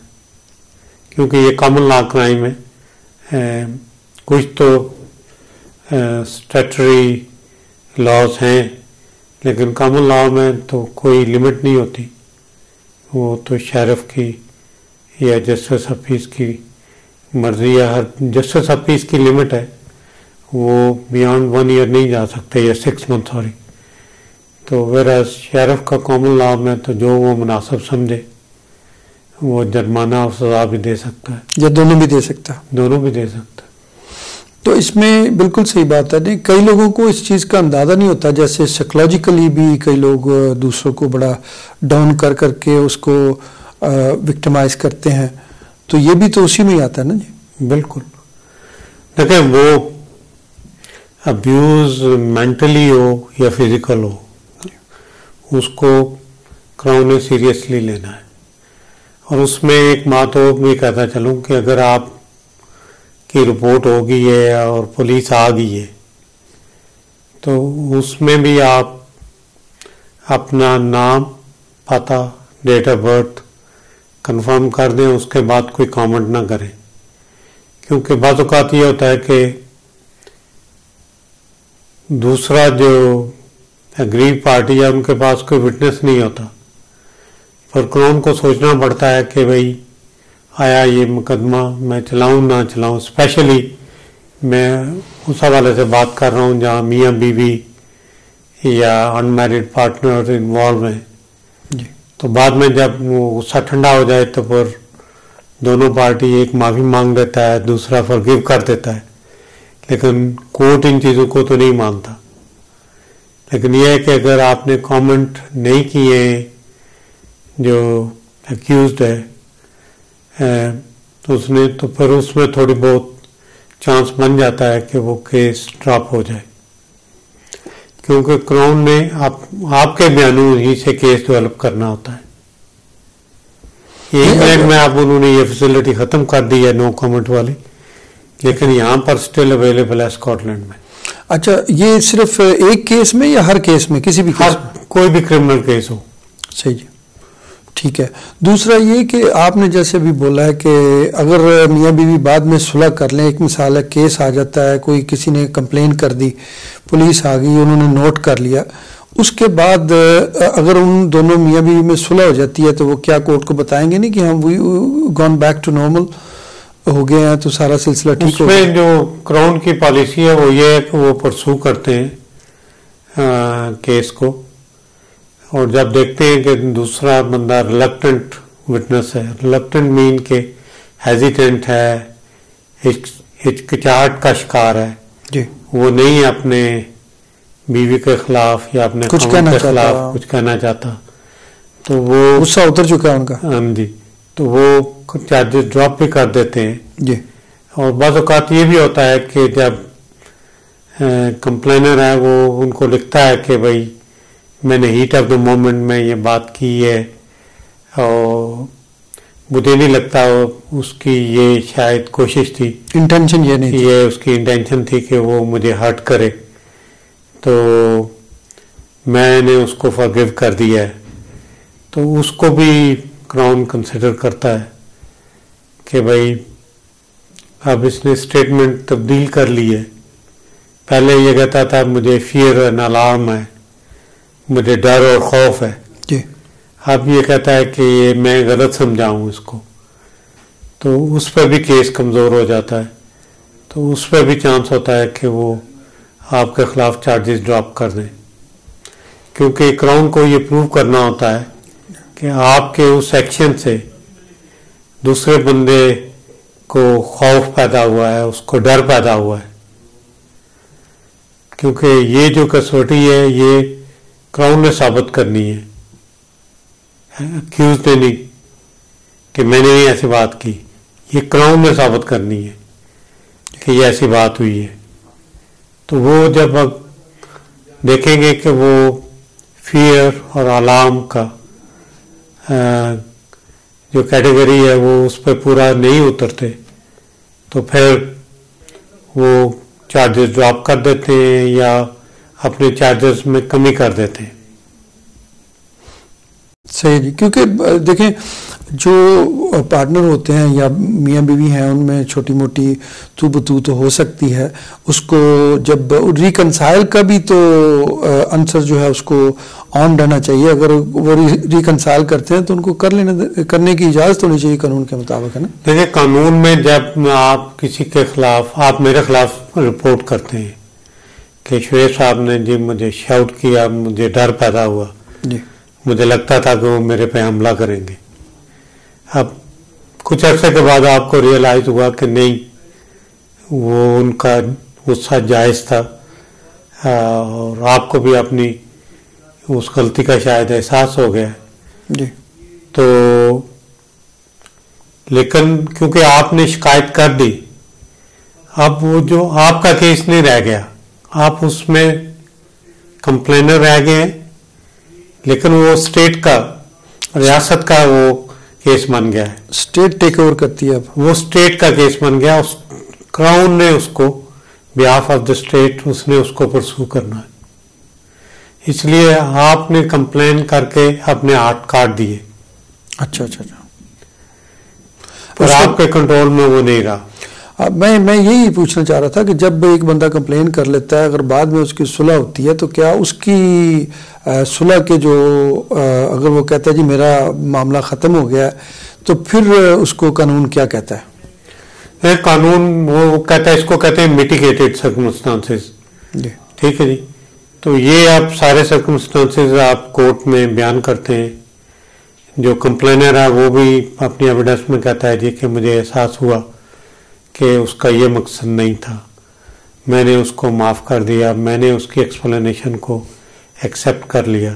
Speaker 2: کیونکہ یہ کامن لا کرائم ہے. کچھ تو اسٹیٹوٹری لاز ہیں، لیکن کامن لا میں تو کوئی لمٹ نہیں ہوتی. وہ تو شیرف کی یا جسٹس حفیظ کی مرضی ہے. ہر جسٹس حفیظ کی لمٹ ہے, وہ بیانڈ 1 ایئر نہیں جا سکتے یا 6 منتھ سوری. تو ویراز شیرف کا کامن لا میں تو جو وہ مناسب سمجھے وہ جرمانہ اور سزا بھی دے سکتا ہے,
Speaker 1: یا دونوں بھی دے سکتا ہے,
Speaker 2: دونوں بھی دے سکتا ہے.
Speaker 1: تو اس میں بالکل صحیح بات ہے. نہیں, کئی لوگوں کو اس چیز کا اندازہ نہیں ہوتا, جیسے سائیکولوجیکلی بھی کئی لوگ دوسروں کو بڑا ڈاؤن کر کر کے اس کو وکٹمائز کرتے ہیں, تو یہ بھی تو اسی میں ہی آتا ہے نا جی.
Speaker 2: بالکل. دیکھیں, وہ ابیوز مینٹلی ہو یا فزیکل ہو, اس کو کراؤن نے سیریسلی لینا ہے. اور اس میں ایک بات اور بھی کہتا چلوں کہ اگر آپ کی رپورٹ ہو گئی ہے اور پولیس آ گئی ہے تو اس میں بھی آپ اپنا نام, پتہ, ڈیٹ آف برتھ کنفرم کر دیں, اس کے بعد کوئی کامنٹ نہ کریں. کیونکہ بعض اوقات یہ ہوتا ہے کہ دوسرا جو اگریو پارٹی ہے ان کے پاس کوئی وٹنس نہیں ہوتا, پر کراؤن کو سوچنا پڑتا ہے کہ بھئی آیا یہ مقدمہ میں چلاؤں نہ چلاؤں. اسپیشلی میں اس حوالے سے بات کر رہا ہوں جہاں میاں بیوی یا ان میرڈ پارٹنر انوالو ہیں
Speaker 1: جی.
Speaker 2: تو بعد میں جب وہ غصہ ٹھنڈا ہو جائے تو پھر دونوں پارٹی ایک معافی مانگ دیتا ہے, دوسرا فرگیو کر دیتا ہے, لیکن کورٹ ان چیزوں کو تو نہیں مانتا. لیکن یہ ہے کہ اگر آپ نے کامنٹ نہیں کیے جو ایکیوزڈ ہے تو اس نے, تو پھر اس میں تھوڑی بہت چانس بن جاتا ہے کہ وہ کیس ڈراپ ہو جائے, کیونکہ کراؤن نے آپ کے بیانوں ہی سے کیس ڈیولپ کرنا ہوتا ہے. انگلینڈ میں آپ انہوں نے یہ فیسلٹی ختم کر دی ہے نو کامنٹ والی, لیکن یہاں پر سٹل اویلیبل ہے اسکاٹ لینڈ میں.
Speaker 1: اچھا, یہ صرف ایک کیس میں یا ہر کیس میں, کسی بھی کیس میں؟
Speaker 2: کوئی بھی کرمنل کیس ہو.
Speaker 1: صحیح جی, ٹھیک ہے. دوسرا یہ کہ آپ نے جیسے بھی بولا ہے کہ اگر میاں بیوی بعد میں صلح کر لیں, ایک مثال ہے کیس آ جاتا ہے, کوئی کسی نے کمپلین کر دی, پولیس آ گئی, انہوں نے نوٹ کر لیا, اس کے بعد اگر ان دونوں میاں بیوی میں صلح ہو جاتی ہے تو وہ کیا کورٹ کو بتائیں گے نہیں کہ ہم وی گون بیک ٹو نارمل ہو گئے ہیں, تو سارا سلسلہ ٹھیک ہو گیا؟
Speaker 2: اس میں جو کراؤن کی پالیسی ہے وہ یہ ہے کہ وہ پرسو کرتے ہیں کیس کو, اور جب دیکھتے ہیں کہ دوسرا بندہ ریلکٹنٹ وٹنس ہے, ریلکٹنٹ مین کہ ہیزیٹنٹ ہے, ہچکچاہٹ کا شکار ہے
Speaker 1: جی,
Speaker 2: وہ نہیں اپنے بیوی کے خلاف یا اپنے خاوند کے خلاف کچھ کہنا چاہتا, تو وہ
Speaker 1: غصہ اتر چکا ہے ان کا,
Speaker 2: ہاں جی, تو وہ چارجز ڈراپ بھی کر دیتے ہیں
Speaker 1: جی.
Speaker 2: اور بعض اوقات یہ بھی ہوتا ہے کہ جب کمپلینر ہے وہ ان کو لکھتا ہے کہ بھائی میں نے ہیٹ آف دا مومنٹ میں یہ بات کی ہے اور مجھے نہیں لگتا اس کی یہ شاید کوشش تھی,
Speaker 1: انٹینشن یہ نہیں تھی,
Speaker 2: یہ اس کی انٹینشن تھی کہ وہ مجھے ہرٹ کرے, تو میں نے اس کو فرگیو کر دیا ہے. تو اس کو بھی کراؤن کنسیڈر کرتا ہے کہ بھائی اب اس نے اسٹیٹمنٹ تبدیل کر لی ہے, پہلے یہ کہتا تھا مجھے فیئر اینڈ الارم ہے, مجھے ڈر اور خوف ہے,
Speaker 1: جی,
Speaker 2: اب یہ کہتا ہے کہ یہ میں غلط سمجھاؤں اس کو, تو اس پہ بھی کیس کمزور ہو جاتا ہے. تو اس پہ بھی چانس ہوتا ہے کہ وہ آپ کے خلاف چارجز ڈراپ کر دیں, کیونکہ کراؤن کو یہ پروو کرنا ہوتا ہے کہ آپ کے اس ایکشن سے دوسرے بندے کو خوف پیدا ہوا ہے, اس کو ڈر پیدا ہوا ہے. کیونکہ یہ جو کسوٹی ہے یہ کراؤن نے ثابت کرنی ہے, ایکیوز نے نہیں کہ میں نے ایسی بات کی, یہ کراؤن نے ثابت کرنی ہے کہ یہ ایسی بات ہوئی ہے. تو وہ جب دیکھیں گے کہ وہ فیئر اور الارم کا جو کیٹیگری ہے وہ اس پہ پورا نہیں اترتے, تو پھر وہ چارجز ڈراپ کر دیتے ہیں یا اپنے چارجز میں کمی کر دیتے ہیں.
Speaker 1: صحیح جی, کیونکہ دیکھیں جو پارٹنر ہوتے ہیں یا میاں بیوی ہیں ان میں چھوٹی موٹی تو بتو تو ہو سکتی ہے، اس کو جب ریکنسائل کا بھی تو عنصر جو ہے اس کو آن رہنا چاہیے. اگر وہ ریکنسائل کرتے ہیں تو ان کو کرنے کی اجازت ہونی چاہیے قانون کے مطابق، ہے نا؟
Speaker 2: دیکھیں قانون میں جب آپ کسی کے خلاف، آپ میرے خلاف رپورٹ کرتے ہیں کہ شعیب صاحب نے جی مجھے شاؤٹ کیا، مجھے ڈر پیدا ہوا،
Speaker 1: جی
Speaker 2: مجھے لگتا تھا کہ وہ میرے پہ حملہ کریں گے. اب کچھ عرصے کے بعد آپ کو ریئلائز ہوا کہ نہیں، وہ ان کا غصہ جائز تھا اور آپ کو بھی اپنی اس غلطی کا شاید احساس ہو گیا.
Speaker 1: جی
Speaker 2: تو لیکن کیونکہ آپ نے شکایت کر دی، اب وہ جو آپ کا کیس نہیں رہ گیا، آپ اس میں کمپلینر رہ گئے، لیکن وہ اسٹیٹ کا، ریاست کا وہ کیس بن گیا ہے.
Speaker 1: اسٹیٹ ٹیک اوور کرتی ہے اب،
Speaker 2: وہ اسٹیٹ کا کیس بن گیا. اس کراؤن نے اس کو بیہاف آف دا اسٹیٹ اس نے اس کو پرسو کرنا ہے. اس لیے آپ نے کمپلین کر کے اپنے ہاتھ کاٹ دیے.
Speaker 1: اچھا اچھا اچھا،
Speaker 2: اور آپ کے کنٹرول میں وہ نہیں رہا.
Speaker 1: میں یہی پوچھنا چاہ رہا تھا کہ جب ایک بندہ کمپلین کر لیتا ہے، اگر بعد میں اس کی صلح ہوتی ہے تو کیا اس کی صلح کے جو اگر وہ کہتا ہے جی میرا معاملہ ختم ہو گیا ہے، تو پھر اس کو قانون کیا کہتا ہے؟
Speaker 2: قانون وہ کہتا ہے، اس کو کہتے ہیں میٹیگیٹڈ سرکمسٹانسز.
Speaker 1: جی
Speaker 2: ٹھیک ہے جی. تو یہ آپ سارے سرکمسٹانسز آپ کورٹ میں بیان کرتے ہیں. جو کمپلینر ہے وہ بھی اپنی ایویڈنس میں کہتا ہے جی کہ مجھے احساس ہوا کہ اس کا یہ مقصد نہیں تھا، میں نے اس کو معاف کر دیا، میں نے اس کی ایکسپلینیشن کو ایکسیپٹ کر لیا.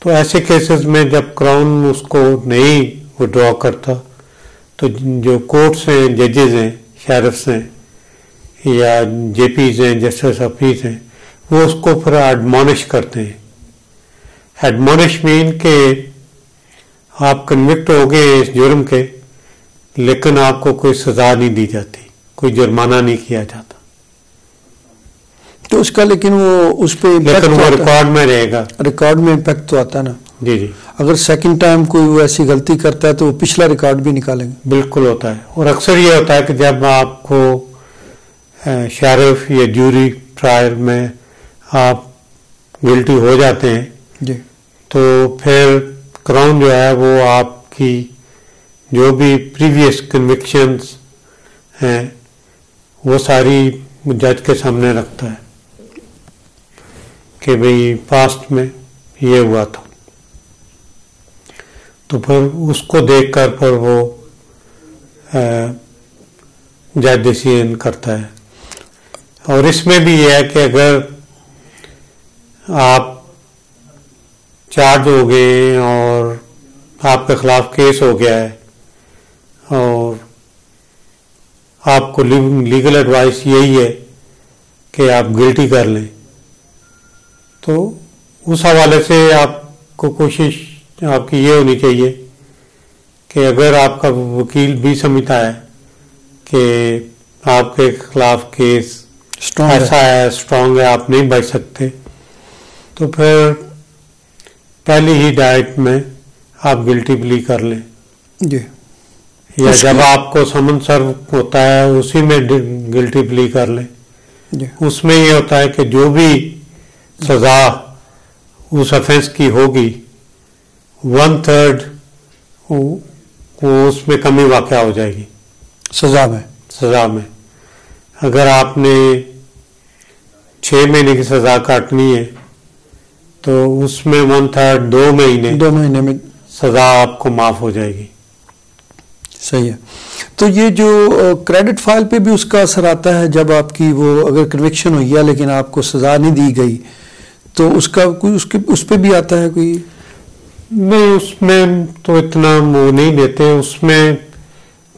Speaker 2: تو ایسے کیسز میں جب کراؤن اس کو نہیں وڈرا کرتا تو جو کورٹس ہیں، ججز ہیں، شیرفس ہیں یا جے پیز ہیں، جسٹس آف پیس ہیں، وہ اس کو پھر ایڈمونش کرتے ہیں. ایڈمونش مین کہ آپ کنوکٹ ہو گئے اس جرم کے، لیکن آپ کو کوئی سزا نہیں دی جاتی، کوئی جرمانہ نہیں کیا جاتا.
Speaker 1: تو اس کا لیکن وہ اس پہ
Speaker 2: لیکن وہ ریکارڈ میں رہے گا.
Speaker 1: ریکارڈ میں امپیکٹ تو آتا ہے نا.
Speaker 2: جی جی.
Speaker 1: اگر سیکنڈ ٹائم کوئی وہ ایسی غلطی کرتا ہے تو وہ پچھلا ریکارڈ بھی نکالیں گے.
Speaker 2: بالکل ہوتا ہے. اور اکثر یہ ہوتا ہے کہ جب آپ کو شیرف یا جوری ٹرائل میں آپ گلٹی ہو جاتے ہیں
Speaker 1: جی،
Speaker 2: تو پھر کراؤن جو ہے وہ آپ کی جو بھی پریویس کنوکشنز ہیں وہ ساری جج کے سامنے رکھتا ہے کہ بھئی پاسٹ میں یہ ہوا تھا. تو پھر اس کو دیکھ کر پھر وہ جج ڈیسیژن کرتا ہے. اور اس میں بھی یہ ہے کہ اگر آپ چارج ہو گئے اور آپ کے خلاف کیس ہو گیا ہے اور آپ کو لیگل ایڈوائس یہی ہے کہ آپ گلٹی کر لیں، تو اس حوالے سے آپ کو کوشش آپ کی یہ ہونی چاہیے کہ اگر آپ کا وکیل بھی سمجھتا ہے کہ آپ کے خلاف کیس ایسا ہے، اسٹرانگ ہے، آپ نہیں بچ سکتے، تو پھر پہلی ہی ڈائٹ میں آپ گلٹی پلی کر لیں.
Speaker 1: جی.
Speaker 2: یا جب آپ کو سمن سرو ہوتا ہے اسی میں گلٹی پلی کر لیں.
Speaker 1: جی.
Speaker 2: اس میں یہ ہوتا ہے کہ جو بھی سزا اس افینس کی ہوگی 1/3 وہ اس میں کمی واقع ہو جائے گی
Speaker 1: سزا میں.
Speaker 2: اگر آپ نے 6 مہینے کی سزا کاٹنی ہے تو اس میں 1/3 2 مہینے میں سزا آپ کو معاف ہو جائے گی.
Speaker 1: صحیح ہے. تو یہ جو کریڈٹ فائل پہ بھی اس کا اثر آتا ہے جب آپ کی وہ اگر کنوکشن ہوئی ہے لیکن آپ کو سزا نہیں دی گئی تو اس کا کوئی اس پہ بھی آتا ہے کوئی؟
Speaker 2: نہیں، اس میں تو اتنا وہ نہیں دیتے. اس میں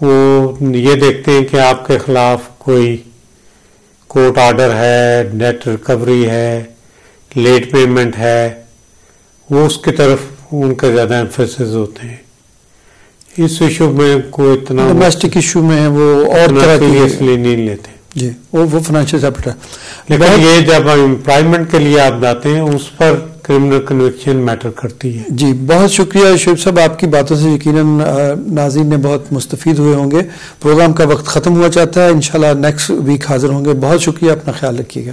Speaker 2: وہ یہ دیکھتے ہیں کہ آپ کے خلاف کوئی کورٹ آرڈر ہے، نیٹ ریکوری ہے، لیٹ پیمنٹ ہے، وہ اس کی طرف ان کا زیادہ ایمفیسس ہوتے ہیں. اس ایشو میں کوئی اتنا
Speaker 1: ڈومیسٹک ایشو میں وہ اور طرح
Speaker 2: سیریسلی نہیں لیتے.
Speaker 1: جی، وہ فائنینشیل سیپریٹ ہے.
Speaker 2: لیکن یہ جب امپلائمنٹ کے لیے آپ جاتے ہیں اس پر کرمنل کنوکشن میٹر کرتی ہے.
Speaker 1: جی بہت شکریہ شعیب صاحب، آپ کی باتوں سے یقیناً ناظرین نے بہت مستفید ہوئے ہوں گے. پروگرام کا وقت ختم ہوا چاہتا ہے، انشاءاللہ نیکسٹ ویک حاضر ہوں گے. بہت شکریہ، اپنا خیال رکھیے گا.